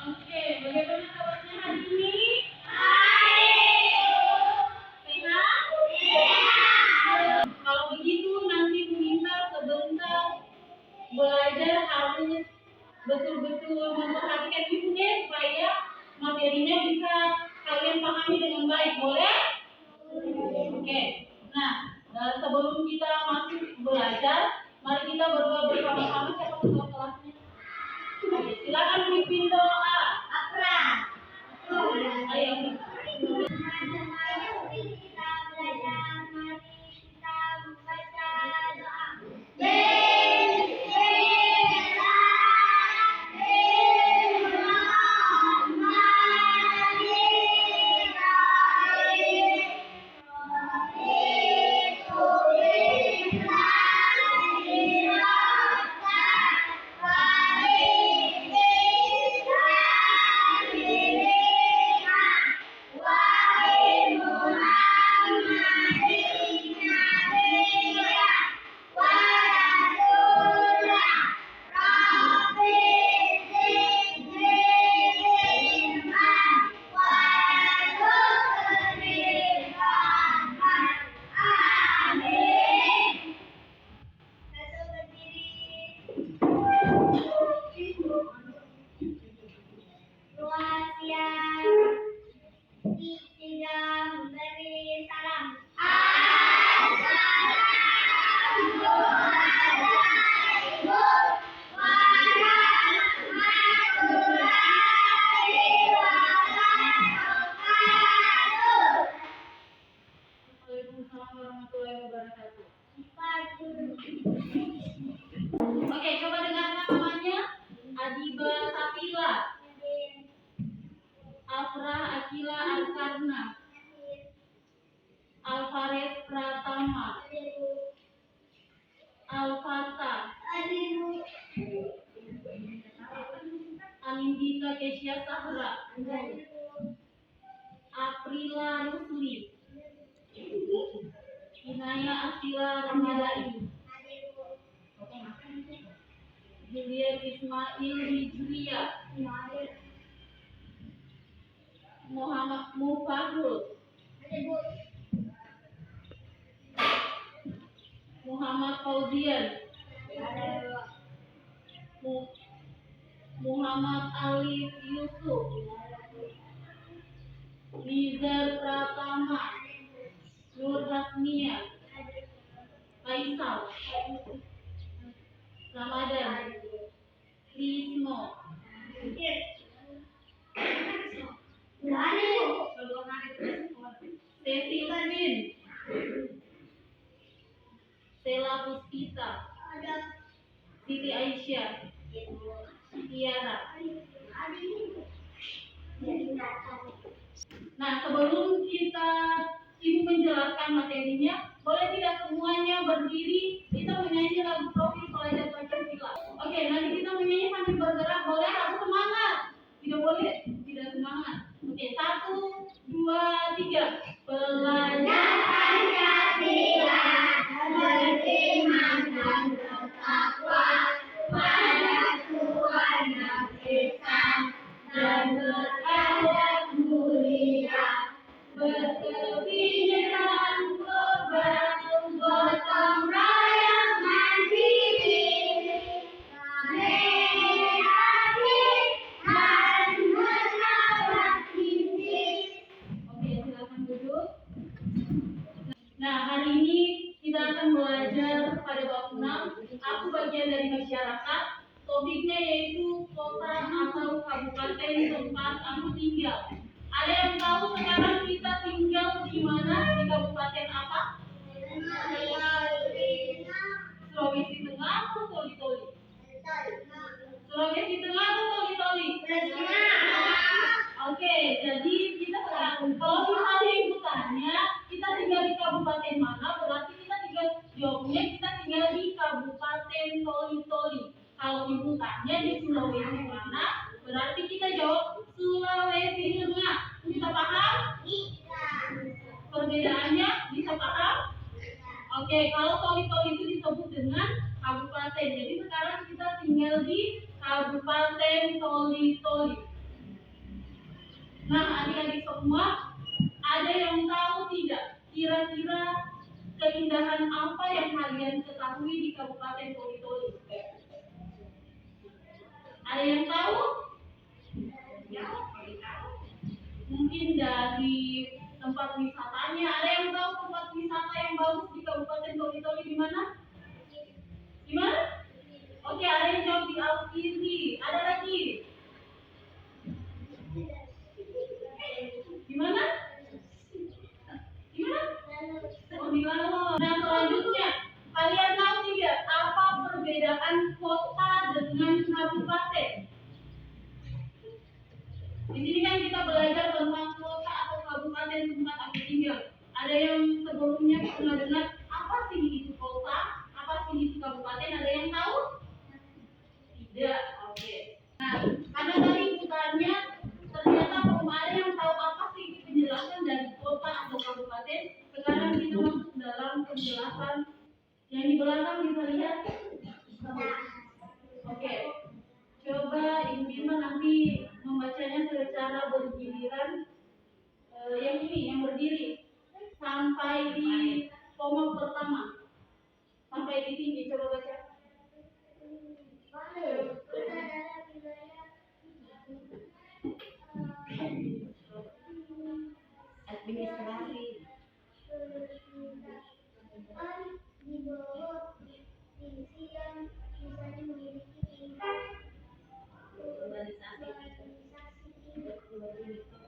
Oke, bagaimana kabarnya hari ini? Kalau begitu nanti minta sebentar belajar harus betul-betul memperhatikan ibunya supaya materinya bisa kalian pahami dengan baik, boleh? Oke. Nah, sebelum kita masuk belajar, mari kita berdoa bersama-sama. Siapa ketua kelasnya? Oke, silakan pimpin doa. Ayo. Waalaikumsalam warahmatullahi wabarakatuh. Oke, coba dengarkan namanya. Adiba Satila, Afra Akila Alkarna, Alvarez Pratama, Alfata, Anindita Kesia Sahra, Aprila Rusli, Inaya Astila Ramadhani, Juliet Ismail Hijriya, Muhammad Mufahrul, Muhammad Fauzian, Muhammad Alif Yusuf, Nizar Pratama, Nur Hasnia, Faisal, Ramadan, Krisno, Cecilin, Stella Puspita, Siti Aisyah, Tiara. Nah, sebelum Ibu menjelaskan materinya, boleh tidak semuanya berdiri, kita menyanyi lagu profil pelajar Pancasila. Oke, nanti kita menyanyi sambil bergerak, boleh? Harus semangat. Tidak boleh tidak semangat. Oke, 1, 2, 3. Pelajar Pancasila beriman dan bertakwa pada Tuhan Yang Esa dan beradab mulia, berkebinekaan global, gotong royong mandiri, hati dan merawat mimpi. Oke, silakan duduk. Nah, hari ini kita akan belajar pada bab 6. Aku bagian dari masyarakat. Topiknya yaitu kota atau kabupaten tempat aku tinggal. Ada yang tahu sekarang kita tinggal di mana? Di kabupaten apa? Sulawesi Tengah atau Toli-Toli? Sulawesi Tengah atau Toli-Toli? Oke, jadi kita sekarang kalau misalnya ibu tanya kita tinggal di kabupaten mana, berarti kita tinggal jawabnya kita tinggal di Kabupaten Toli-Toli. Kalau ibu tanya di Sulawesi mana, berarti kita jawab Sulawesi Tengah. Bisa paham? Perbedaannya bisa paham? Oke. Oke, kalau toli-toli itu disebut dengan kabupaten. Jadi sekarang kita tinggal di Kabupaten Toli-Toli. Nah, adik-adik semua, ada yang tahu tidak? Kira-kira keindahan apa yang kalian ketahui di Kabupaten Toli-Toli? Ada yang tahu? Ya, mungkin dari tempat wisatanya. Ada yang tahu tempat wisata yang bagus di Kabupaten Toli-Toli di mana? Di mana? Oke, ada yang jawab di Alkiri. Ada lagi? Di mana? Di mana? Oh, di Lalo. Nah, selanjutnya, kalian tahu tidak apa perbedaan kota dengan kabupaten? Di sini kan kita belajar tentang kota atau kabupaten tempat aku tinggal. Ada yang sebelumnya pernah dengar apa sih itu kota, apa sih itu kabupaten? Ada yang tahu? Tidak. Oke. Nah, karena tadi bukannya ternyata belum ada yang tahu apa sih itu penjelasan dari kota atau kabupaten. Sekarang kita masuk dalam penjelasan yang di belakang bisa lihat. Oke. Coba Ibu Bima nanti membacanya secara bergiliran. Yang ini, yang berdiri sampai di koma pertama, sampai di tinggi. Coba baca. Administrasi. Di bawah divisi yang bisa memiliki tingkat urbanisasi.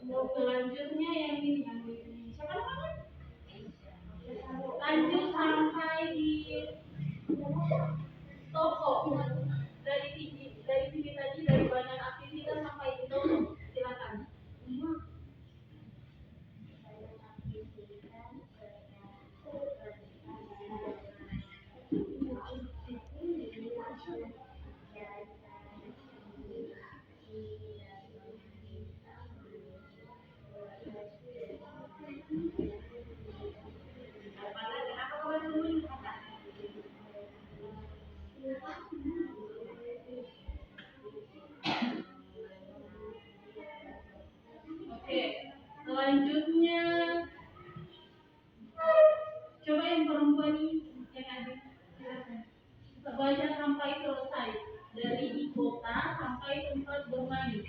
Selanjutnya yang ini, siapa namanya? Lanjut sampai di toko. Dari sini tadi dari banyak aktivitas sampai di toko. Silakan. Oke, selanjutnya coba yang perempuan ini yang ada, silakan baca sampai selesai dari di kota sampai tempat bermain.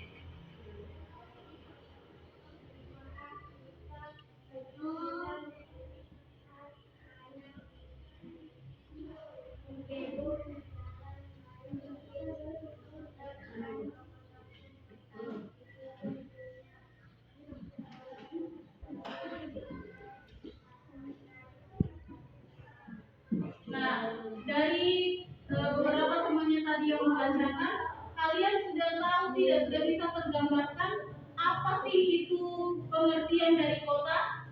Nah, dari beberapa temannya tadi yang membacakan, kalian sudah tahu tidak, sudah bisa tergambarkan apa sih itu pengertian dari kota?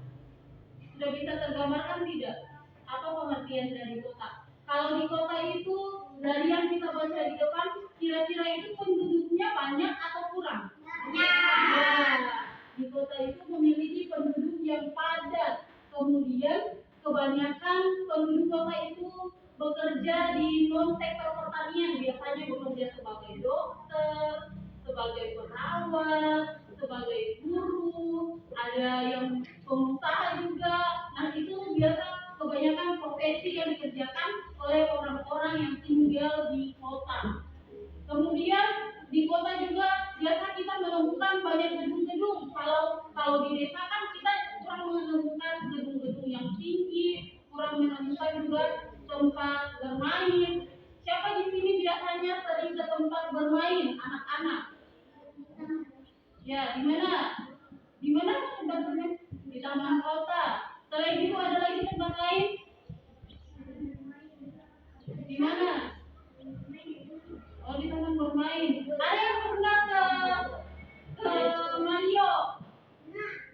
Sudah bisa tergambarkan tidak? Apa pengertian dari kota? Kalau di kota itu, dari yang kita baca di depan, kira-kira itu penduduknya banyak atau kurang? Banyak. Di kota itu memiliki penduduk yang padat. Kemudian kebanyakan penduduk kota itu bekerja di non sektor pertanian, biasanya bekerja sebagai dokter, sebagai perawat, sebagai guru, ada yang pengusaha juga. Nah, itu biasa kebanyakan profesi yang dikerjakan oleh orang-orang yang tinggal di kota. Kemudian di kota juga biasa kita menemukan banyak gedung-gedung. Kalau di desa kan kita kurang menemukan gedung-gedung yang tinggi, kurang menemukan juga tempat bermain. Siapa di sini biasanya sering ke tempat bermain anak-anak? Ya, di mana? Di mana tempat bermain? Di taman kota. Selain itu ada lagi tempat lain? Di mana? Oh, di taman bermain. Ada yang pernah ke Mario?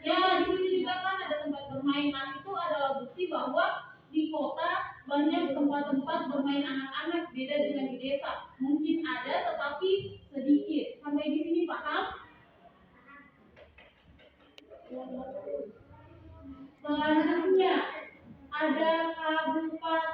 Ya, di sini juga kan ada tempat bermain. Nah, itu adalah bukti bahwa di kota banyak tempat-tempat bermain anak-anak, beda dengan di desa. Mungkin ada tetapi sedikit. Sampai di sini paham? Selanjutnya ada Kabupaten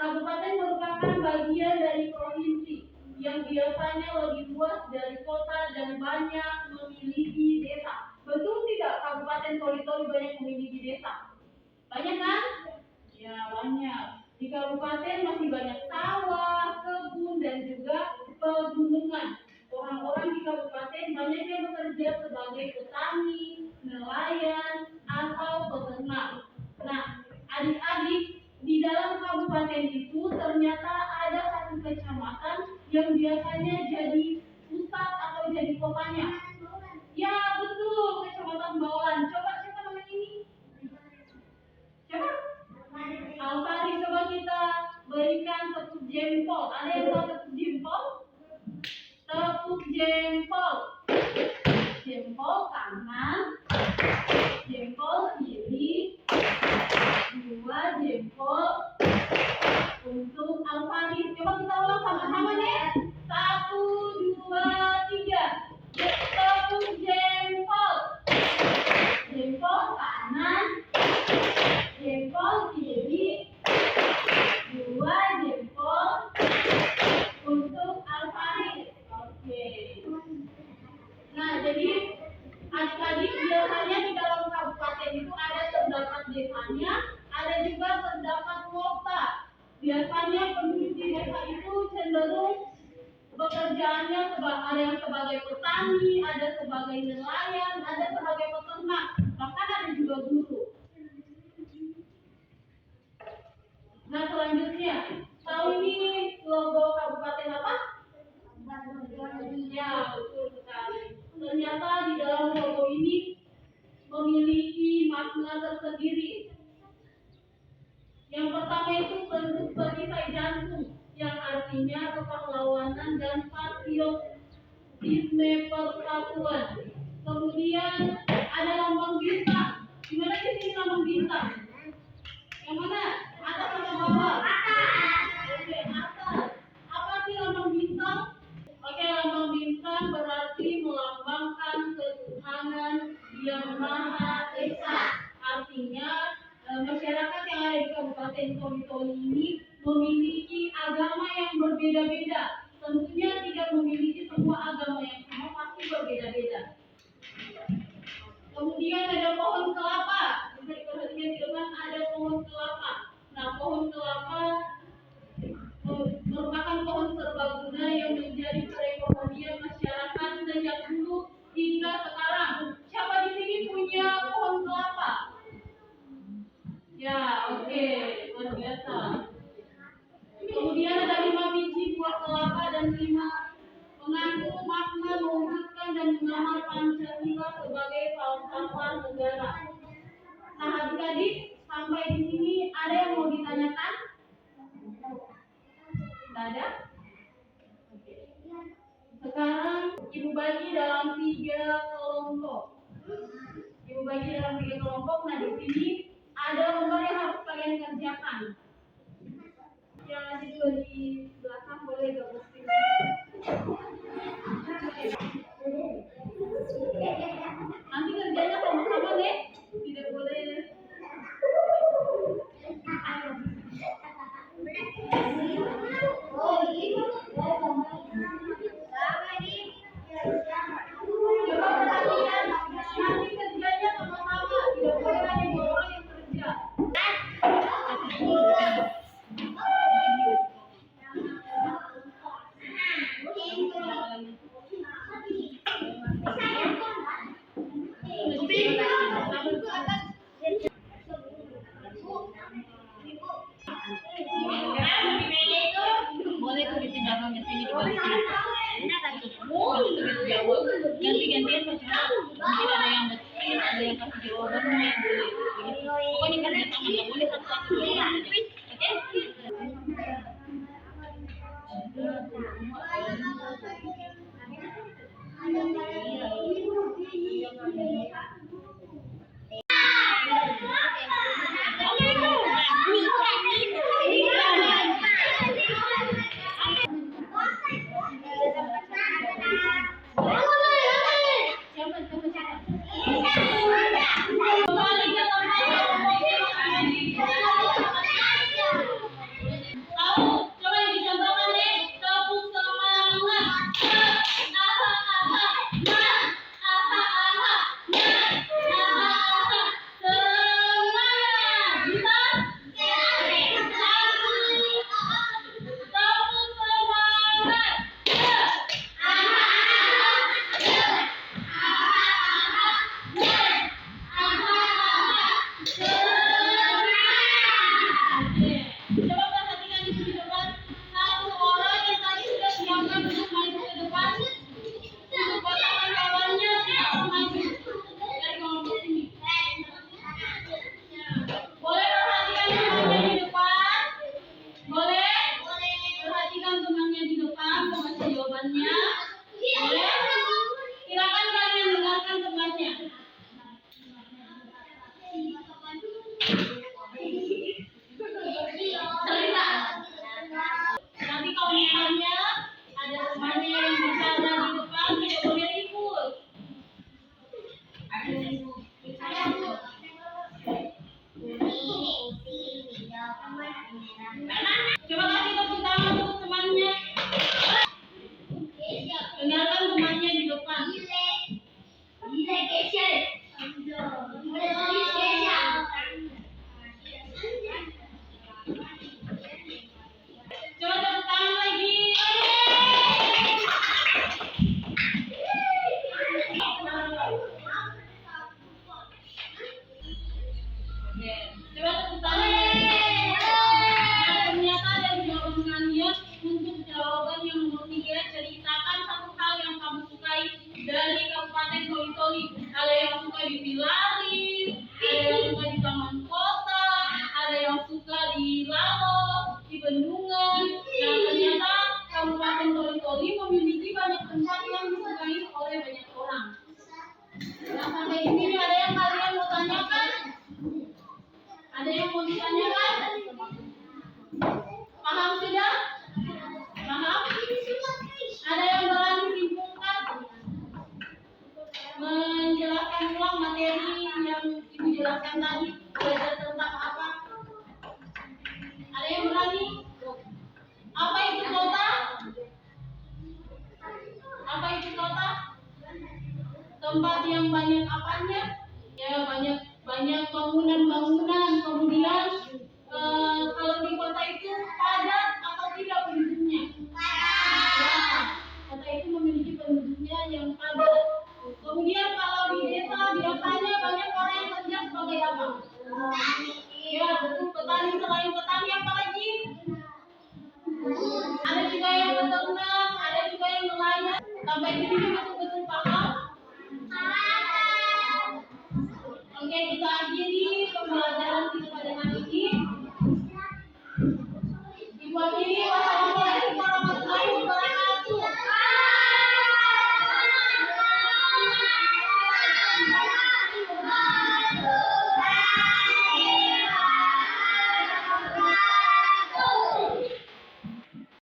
kabupaten merupakan bagian dari provinsi yang biasanya lebih luas dari kota dan banyak memiliki desa. Betul tidak kabupaten Toli-Toli banyak memiliki desa? Banyak kan? Ya, banyak. Di kabupaten masih banyak sawah, kebun, dan juga pegunungan. Orang-orang di kabupaten banyak yang bekerja sebagai petani, nelayan, atau peternak. Nah, adik-adik, di dalam kabupaten itu ternyata ada satu kecamatan yang biasanya jadi pusat atau jadi kotanya. Ya, betul, Kecamatan Bawalan. Coba siapa namanya ini? Siapa? Alfari, coba kita berikan tepuk jempol. Ada yang tahu tepuk jempol? Tepuk jempol. Jempol kanan, jempol kiri, 2 jempol untuk Alfari. Coba kita ulang sama-sama deh. 1, 2, 3. Tepuk jempol. Jempol kanan, jempol kiri, 2 jempol untuk Alfari. Oke. Nah, jadi adik-adik biasanya di dalam kabupaten itu ada terdapat desanya, ada juga terdapat kota. Biasanya penduduk di desa itu cenderung pekerjaannya ada yang sebagai petani, ada sebagai nelayan, ada sebagai peternak, bahkan ada juga guru. Nah, selanjutnya, tahu ini logo kabupaten apa? Ya, betul sekali. Ternyata di dalam logo ini memiliki makna tersendiri. Yang pertama itu bentuk perisai jantung, yang artinya kepahlawanan dan patriotisme persatuan. Kemudian ada lambang bintang. Gimana sih ini lambang bintang? Yang mana? Atas atau bawah? Atas. Oke, atas. Apa sih lambang bintang? Oke, lambang bintang berarti melambangkan ketuhanan yang Maha Esa. Artinya masyarakat yang ada di Kabupaten Toli-Toli ini memiliki agama yang berbeda-beda. Tentunya tidak memiliki semua agama yang sama, pasti berbeda-beda. Kemudian ada pohon kelapa. Bisa diperhatikan di depan ada pohon kelapa. Nah, pohon kelapa merupakan pohon serbaguna yang menjadi perekonomian masyarakat sejak dulu hingga sekarang. Siapa di sini punya pohon kelapa? Ya, oke, luar biasa. Kemudian ada 5 biji buah kelapa dan 5 mengandung makna mewujudkan dan mengamal Pancasila sebagai falsafah negara. Nah, adik-adik, sampai di sini ada yang mau ditanyakan? Tidak ada? Oke. Sekarang Ibu bagi dalam 3 kelompok. Ibu bagi dalam 3 kelompok. Nah, di sini ada lembar yang harus kalian kerjakan. Yang ada di belakang boleh gabung. Nanti kerjanya sama-sama deh. Tidak boleh. Nanti kerjanya sama-sama. Tidak boleh ada yang orang yang kerja. Boleh tuh dipindahkan ke sini di balik sini. Ganti-gantian macam mungkin ada yang betul, ada yang kasih jawabannya yang boleh. Pokoknya kerja sama, nggak boleh satu-satu. Oke. Coba perhatikan di depan. Satu orang yang tadi sudah siapkan untuk maju ke depan. Untuk kotakan kawannya, maju dari kelompok sini. Boleh perhatikan temannya di depan? Boleh? Perhatikan temannya di depan, membaca jawabannya. Boleh? Silakan kalian dengarkan temannya. Nanti kalau misalnya ada temannya yang bicara di depan, tidak boleh ribut. Coba kasih tepuk tangan untuk temannya. Dengarkan temannya di depan. Coba tepuk tangan lagi. Oke, coba tepuk tangan lagi. Nah, ternyata dari jawaban kalian untuk jawaban yang nomor 3, ceritakan satu hal yang kamu sukai dari Kabupaten Toli-Toli. Ada yang suka di Pilari, ada yang suka di Taman Kota, ada yang suka di Lawo, di Bendungan. Nah, ternyata Kabupaten Toli-Toli memiliki banyak tempat yang disukai oleh banyak orang. Nah, sampai di sini ada yang kalian mau tanyakan? Ada yang mau ditanyakan? Paham sudah? Paham? Ada yang berani simpulkan? Menjelaskan ulang materi yang Ibu jelaskan tadi, belajar tentang apa? Ada yang berani? Apa itu kota? Apa itu kota? Tempat yang banyak apanya? Ya, banyak bangunan-bangunan. Kemudian kalau di kota itu padat atau tidak penduduknya? Ya, kota itu memiliki penduduknya yang padat. Kemudian kalau di desa biasanya banyak orang yang kerja sebagai apa? Ya, betul, petani. Selain petani apa lagi? Ada juga yang beternak, ada juga yang nelayan. Sampai di sini betul.